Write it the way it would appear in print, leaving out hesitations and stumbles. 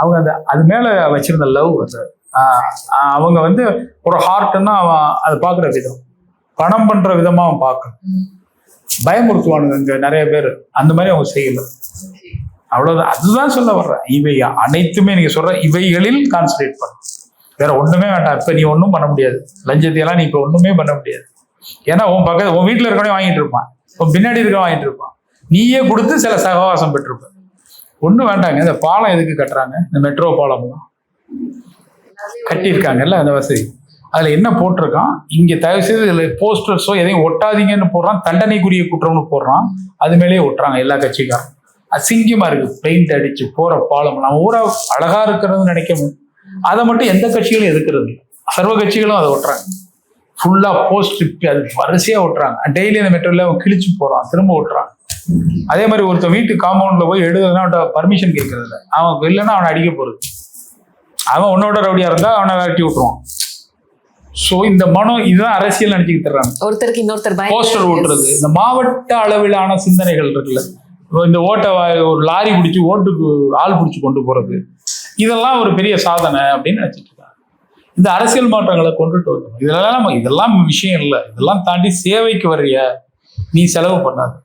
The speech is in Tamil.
அவங்க அது மேல வச்சிருந்த லவ் அது. அவங்க ஒரு ஹார்ட்னா அவன் அதை பார்க்குற விதம், பணம் பண்ற விதமா அவன் பார்க்கணும். பயமுறுத்துவானுங்க இங்க நிறைய பேர், அந்த மாதிரி அவங்க செய்யல. அவ்வளவுதான், அதுதான் சொல்ல வர்றேன். இவை அனைத்துமே நீங்க சொல்ற இவைகளில் கான்சன்ட்ரேட் பண்ண, வேற ஒண்ணுமே வேண்டாம். இப்ப நீ ஒன்றும் பண்ண முடியாது, லஞ்சத்தையெல்லாம் நீ இப்ப ஒண்ணுமே பண்ண முடியாது. ஏன்னா உன் வீட்டுல இருக்கவனே வாங்கிட்டு இருப்பான், உன் பின்னாடி இருக்க வாங்கிட்டு இருப்பான், நீயே கொடுத்து சில சகவாசம் பெற்றிருப்ப. ஒண்ணும் வேண்டாங்க. இந்த பாலம் எதுக்கு கட்டுறாங்க? இந்த மெட்ரோ பாலம்லாம் கட்டியிருக்காங்கல்ல, அந்த வசதி. அதுல என்ன போட்டிருக்கான், இங்க தயவு செய்து இதுல போஸ்டர்ஸோ எதையும் ஒட்டாதீங்கன்னு போடுறான், தண்டனைக்குரிய குற்றம்னு போடுறான், அது மேலேயே ஒட்டுறாங்க எல்லா கட்சிக்காரும். அசிங்கமா இருக்கு. பெயிண்ட் அடிச்சு போற பாலம் நம்ம ஊரா அழகா இருக்கிறது நினைக்கணும், அதை மட்டும் எந்த கட்சிகளும் எதுக்குறது இல்லை. சர்வ கட்சிகளும் அதை ஒட்டுறாங்க, ஃபுல்லா போஸ்ட் அது வரிசையா ஒட்டுறாங்க. டெய்லி அந்த மெட்ரோல அவன் கிழிச்சு போறான், திரும்ப ஒட்டுறான். அதே மாதிரி ஒருத்தன் வீட்டு காம்பவுண்ட்ல போய் எழுதுனா பர்மிஷன் கேட்கறது இல்லை, அவன் இல்லைன்னா அவனை அடிக்க போறது. அவன் உன்னோட ரவுடியா இருந்தா அவனை விரட்டி விட்டுருவான். சோ இந்த மனம் இதுதான் அரசியல் நினைச்சுக்கிட்டு தர்றாங்க. ஒருத்தருக்கு இன்னொருத்தர் போஸ்டர் ஓட்டுறது, இந்த மாவட்ட அளவிலான சிந்தனைகள் இருக்குல்ல, இந்த ஓட்டை ஒரு லாரி பிடிச்சி ஓட்டுக்கு ஆள் பிடிச்சி கொண்டு போறது, இதெல்லாம் ஒரு பெரிய சாதனை அப்படின்னு நினைச்சிட்டு இருக்காங்க. இந்த அரசியல் மாற்றங்களை கொண்டுட்டு வரணும். இதெல்லாம் விஷயம் இல்லை. இதெல்லாம் தாண்டி சேவைக்கு வர்றிய நீ செலவு பண்ணாது.